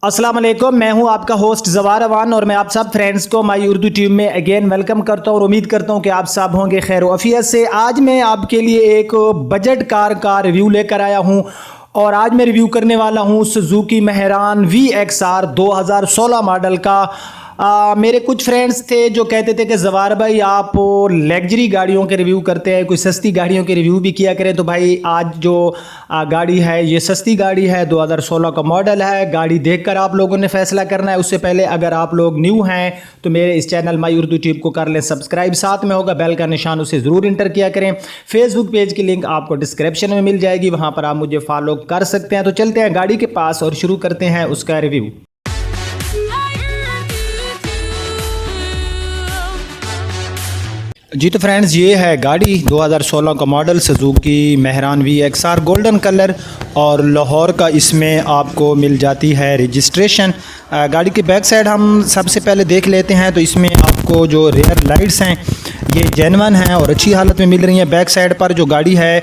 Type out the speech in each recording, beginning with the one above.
अस्सलाम वालेकुम, मैं हूं आपका होस्ट ज़वार अवान और मैं आप सब फ्रेंड्स को माई उर्दू टीम में अगेन वेलकम करता हूं और उम्मीद करता हूं कि आप सब होंगे खैर आफियत से। आज मैं आपके लिए एक बजट कार का रिव्यू लेकर आया हूं और आज मैं रिव्यू करने वाला हूं सुजुकी मेहरान VXR 2016 मॉडल का। मेरे कुछ फ्रेंड्स थे जो कहते थे कि ज़वार भाई आप लग्जरी गाड़ियों के रिव्यू करते हैं, कोई सस्ती गाड़ियों के रिव्यू भी किया करें। तो भाई आज जो गाड़ी है ये सस्ती गाड़ी है, 2016 का मॉडल है। गाड़ी देखकर आप लोगों ने फैसला करना है। उससे पहले अगर आप लोग न्यू हैं तो मेरे इस चैनल माई उर्दू टीम को कर लें सब्सक्राइब, साथ में होगा बेल का निशान, उसे ज़रूर इंटर किया करें। फेसबुक पेज की लिंक आपको डिस्क्रिप्शन में मिल जाएगी, वहाँ पर आप मुझे फॉलो कर सकते हैं। तो चलते हैं गाड़ी के पास और शुरू करते हैं उसका रिव्यू। जी तो फ्रेंड्स, ये है गाड़ी 2016 का model Suzuki Mehran VXR golden colour और लाहौर का इसमें आपको मिल जाती है रजिस्ट्रेशन। गाड़ी के बैक साइड हम सबसे पहले देख लेते हैं। तो इसमें आपको जो रियर लाइट्स हैं ये जेन्युइन हैं और अच्छी हालत में मिल रही हैं। बैक साइड पर जो गाड़ी है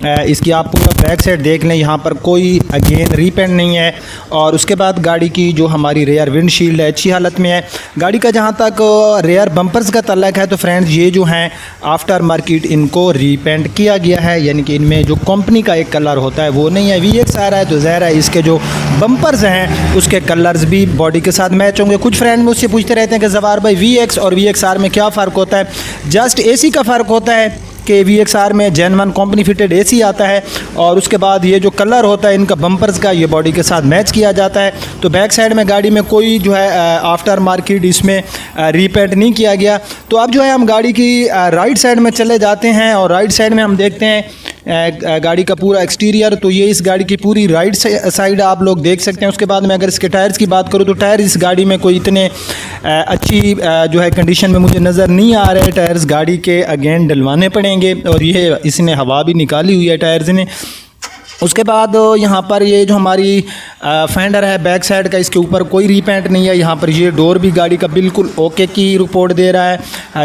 इसकी आप पूरा बैक साइड देख लें, यहाँ पर कोई अगेन रीपेंट नहीं है। और उसके बाद गाड़ी की जो हमारी रेयर विंडशील्ड है अच्छी हालत में है। गाड़ी का जहाँ तक रेयर बम्पर्स का तल्लक है तो फ्रेंड्स ये जो हैं आफ्टर मार्केट इनको रीपेंट किया गया है, यानी कि इनमें जो कंपनी का एक कलर होता है वो नहीं है। VXR है तो ज़ाहिर है इसके जो बम्पर्स हैं उसके कलर्स भी बॉडी के साथ मैच होंगे। कुछ फ्रेंड मुझसे पूछते रहते हैं कि ज़वार भाई VX और VXR में क्या फ़र्क होता है। जस्ट AC का फ़र्क होता है कि VXR में जेन्युइन कंपनी फिटेड AC आता है और उसके बाद ये जो कलर होता है इनका बम्पर्स का ये बॉडी के साथ मैच किया जाता है। तो बैक साइड में गाड़ी में कोई जो है आफ्टर मार्केट इसमें रीपेंट नहीं किया गया। तो अब जो है हम गाड़ी की राइट साइड में चले जाते हैं और राइट साइड में हम देखते हैं गाड़ी का पूरा एक्सटीरियर। तो ये इस गाड़ी की पूरी राइट साइड आप लोग देख सकते हैं। उसके बाद में अगर इसके टायर्स की बात करूँ तो टायर इस गाड़ी में कोई इतने अच्छी जो है कंडीशन में मुझे नज़र नहीं आ रहे। टायर्स गाड़ी के अगेन डलवाने पड़ेंगे और ये इसने हवा भी निकाली हुई है टायर्स ने। उसके बाद यहाँ पर ये जो हमारी फेंडर है बैक साइड का, इसके ऊपर कोई रीपेंट नहीं है। यहाँ पर ये डोर भी गाड़ी का बिल्कुल ओके की रिपोर्ट दे रहा है।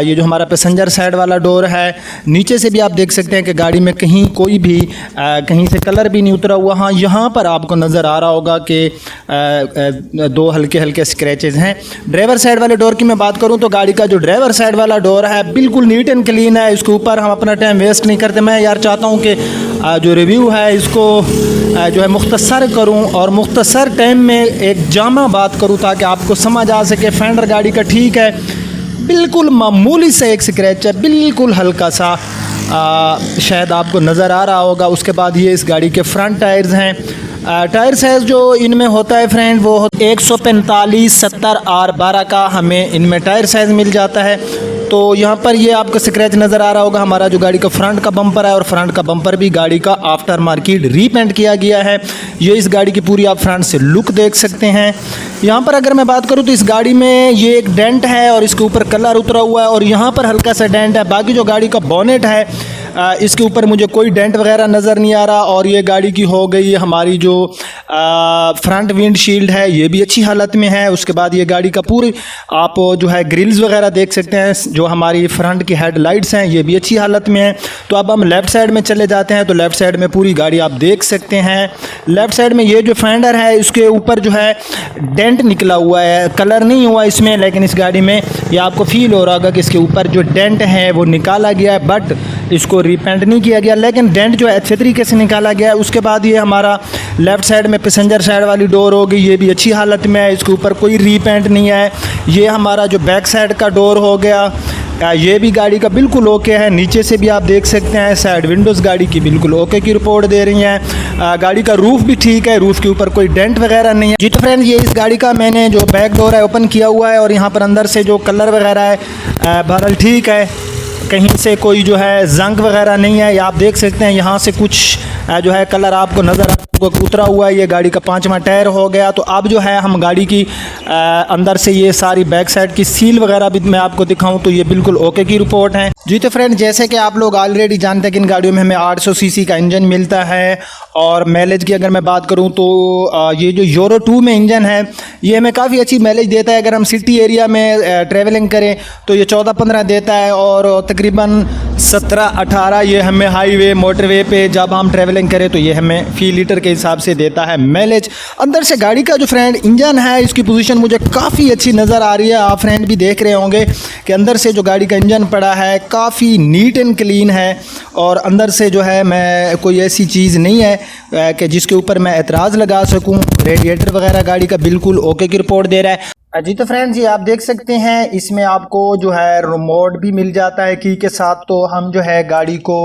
ये जो हमारा पैसेंजर साइड वाला डोर है, नीचे से भी आप देख सकते हैं कि गाड़ी में कहीं कोई भी कहीं से कलर भी नहीं उतरा हुआ। हाँ, यहाँ पर आपको नज़र आ रहा होगा कि दो हल्के हल्के स्क्रैचेस हैं। ड्राइवर साइड वाले डोर की मैं बात करूँ तो गाड़ी का जो ड्राइवर साइड वाला डोर है बिल्कुल नीट एंड क्लीन है। इसके ऊपर हम अपना टाइम वेस्ट नहीं करते। मैं यार चाहता हूँ कि जो रिव्यू है इसको जो है मुख्तसर करूं और मुख्तसर टाइम में एक जामा बात करूं ताकि आपको समझ आ सके। फेंडर गाड़ी का ठीक है, बिल्कुल मामूली सा एक स्क्रैच है, बिल्कुल हल्का सा शायद आपको नज़र आ रहा होगा। उसके बाद ये इस गाड़ी के फ्रंट टायर्स हैं। टायर साइज़ जो इनमें होता है फ्रेंड वो 145/70R12 का हमें इनमें टायर साइज़ मिल जाता है। तो यहाँ पर ये आपको स्क्रैच नज़र आ रहा होगा। हमारा जो गाड़ी का फ्रंट का बम्पर है और फ्रंट का बम्पर भी गाड़ी का आफ्टर मार्केट रीपेंट किया गया है। ये इस गाड़ी की पूरी आप फ्रंट से लुक देख सकते हैं। यहाँ पर अगर मैं बात करूँ तो इस गाड़ी में ये एक डेंट है और इसके ऊपर कलर उतरा हुआ है और यहाँ पर हल्का सा डेंट है। बाकी जो गाड़ी का बोनेट है इसके ऊपर मुझे कोई डेंट वगैरह नज़र नहीं आ रहा। और ये गाड़ी की हो गई हमारी जो फ्रंट विंडशील्ड है ये भी अच्छी हालत में है। उसके बाद ये गाड़ी का पूरी आप जो है ग्रिल्स वगैरह देख सकते हैं। जो हमारी फ्रंट की हेडलाइट्स हैं ये भी अच्छी हालत में है। तो अब हम लेफ़्ट साइड में चले जाते हैं। तो लेफ़्ट साइड में पूरी गाड़ी आप देख सकते हैं। लेफ़्ट साइड में ये जो फेंडर है इसके ऊपर जो है डेंट निकला हुआ है, कलर नहीं हुआ इसमें, लेकिन इस गाड़ी में ये आपको फील हो रहा होगा कि इसके ऊपर जो डेंट है वो निकाला गया है, बट इसको रीपेंट नहीं किया गया, लेकिन डेंट जो है अच्छे तरीके से निकाला गया है। उसके बाद ये हमारा लेफ़्ट साइड में पैसेंजर साइड वाली डोर होगी, ये भी अच्छी हालत में है, इसके ऊपर कोई रीपेंट नहीं है। ये हमारा जो बैक साइड का डोर हो गया ये भी गाड़ी का बिल्कुल ओके है। नीचे से भी आप देख सकते हैं साइड विंडोज़ गाड़ी की बिल्कुल ओके की रिपोर्ट दे रही हैं। गाड़ी का रूफ़ भी ठीक है, रूफ़ के ऊपर कोई डेंट वगैरह नहीं है। जी तो फ्रेंड्स, ये इस गाड़ी का मैंने जो बैक डोर है ओपन किया हुआ है और यहाँ पर अंदर से जो कलर वगैरह है बहरहाल ठीक है, कहीं से कोई जो है जंग वगैरह नहीं है। आप देख सकते हैं यहाँ से कुछ जो है कलर आपको नज़र उतरा हुआ है। ये गाड़ी का 5वां टायर हो गया। तो अब जो है हम गाड़ी की अंदर से ये सारी बैक साइड की सील वगैरह भी मैं आपको दिखाऊं तो ये बिल्कुल ओके की रिपोर्ट है। जी तो फ्रेंड, जैसे कि आप लोग ऑलरेडी जानते हैं कि इन गाड़ियों में हमें 800 सीसी का इंजन मिलता है और माइलेज की अगर मैं बात करूं तो ये जो यूरो 2 में इंजन है ये हमें काफ़ी अच्छी माइलेज देता है। अगर हम सिटी एरिया में ट्रैवलिंग करें तो ये 14-15 देता है और तकरीबन 17-18 ये हमें हाईवे मोटरवे पे जब हम ट्रैवलिंग करें तो ये हमें फी लीटर के हिसाब से देता है माइलेज। अंदर से गाड़ी का जो फ्रेंड इंजन है इसकी पोजीशन मुझे काफ़ी अच्छी नज़र आ रही है। आप फ्रेंड भी देख रहे होंगे कि अंदर से जो गाड़ी का इंजन पड़ा है काफ़ी नीट एंड क्लीन है, और अंदर से जो है मैं कोई ऐसी चीज़ नहीं है कि जिसके ऊपर मैं एतराज़ लगा सकूँ। रेडिएटर वगैरह गाड़ी का बिल्कुल ओके की रिपोर्ट दे रहा है। जी तो फ्रेंड्स ये आप देख सकते हैं इसमें आपको जो है रिमोट भी मिल जाता है की के साथ। तो हम जो है गाड़ी को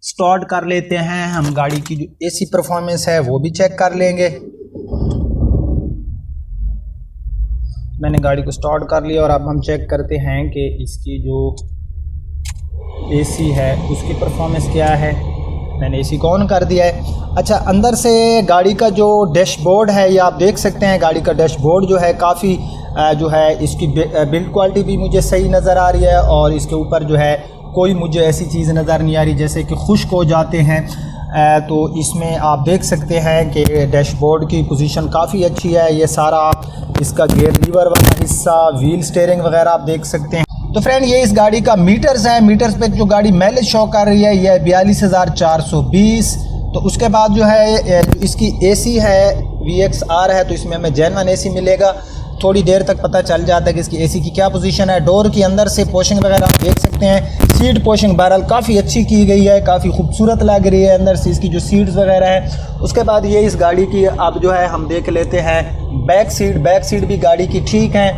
स्टार्ट कर लेते हैं, हम गाड़ी की जो एसी परफॉर्मेंस है वो भी चेक कर लेंगे। मैंने गाड़ी को स्टार्ट कर लिया और अब हम चेक करते हैं कि इसकी जो एसी है उसकी परफॉर्मेंस क्या है। मैंने एसी को ऑन कर दिया है। अच्छा, अंदर से गाड़ी का जो डैशबोर्ड है ये आप देख सकते हैं। गाड़ी का डैशबोर्ड जो है काफ़ी जो है इसकी बिल्ड क्वालिटी भी मुझे सही नज़र आ रही है, और इसके ऊपर जो है कोई मुझे ऐसी चीज़ नज़र नहीं आ रही जैसे कि खुश्क हो जाते हैं। तो इसमें आप देख सकते हैं कि डैशबोर्ड की पोजीशन काफ़ी अच्छी है। ये सारा इसका गियर लीवर वाला हिस्सा, व्हील स्टीयरिंग वगैरह आप देख सकते हैं। तो फ्रेंड ये इस गाड़ी का मीटर्स है। मीटर्स पे जो गाड़ी माइलेज शो कर रही है ये 42,420। तो उसके बाद जो है इसकी एसी है VXR है, तो इसमें हमें जेन्युइन एसी मिलेगा। थोड़ी देर तक पता चल जाता है कि इसकी एसी की क्या पोजीशन है। डोर की अंदर से पोशिंग वगैरह आप देख सकते हैं। सीट पोशिंग बहरहाल काफ़ी अच्छी की गई है, काफ़ी खूबसूरत लग रही है अंदर से इसकी जो सीट्स वगैरह है। उसके बाद ये इस गाड़ी की अब जो है हम देख लेते हैं बैक सीट भी गाड़ी की ठीक है।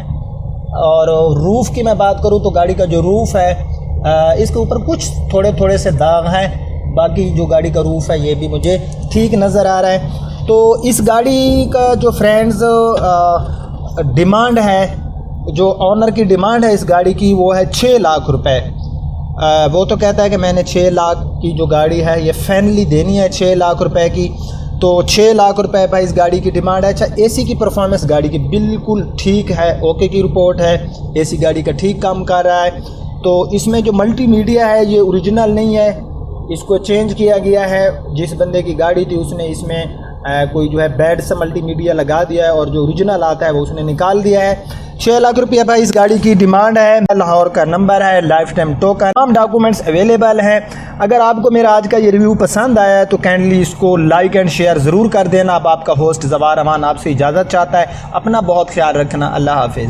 और रूफ़ की मैं बात करूँ तो गाड़ी का जो रूफ़ है इसके ऊपर कुछ थोड़े से दाग हैं, बाकी जो गाड़ी का रूफ़ है ये भी मुझे ठीक नज़र आ रहा है। तो इस गाड़ी का जो फ्रेंड्स डिमांड है, जो ऑनर की डिमांड है इस गाड़ी की वो है 6 लाख रुपए। वो तो कहता है कि मैंने 6 लाख की जो गाड़ी है ये फाइनली देनी है 6 लाख रुपए की। तो 6 लाख रुपए पर इस गाड़ी की डिमांड है। अच्छा, एसी की परफॉर्मेंस गाड़ी की बिल्कुल ठीक है, ओके की रिपोर्ट है। एसी गाड़ी का ठीक काम कर रहा है। तो इसमें जो मल्टीमीडिया है ये ओरिजिनल नहीं है, इसको चेंज किया गया है। जिस बंदे की गाड़ी थी उसने इसमें कोई जो है बैड सा मल्टीमीडिया लगा दिया है, और जो ओरिजिनल आता है वो उसने निकाल दिया है। 6 लाख रुपये भाई इस गाड़ी की डिमांड है। लाहौर का नंबर है, लाइफ टाइम टोकन, तमाम डॉक्यूमेंट्स अवेलेबल हैं। अगर आपको मेरा आज का ये रिव्यू पसंद आया है तो काइंडली इसको लाइक एंड शेयर ज़रूर कर देना। अब आपका होस्ट ज़वार अमान आपसे इजाज़त चाहता है। अपना बहुत ख्याल रखना। अल्लाह हाफिज़।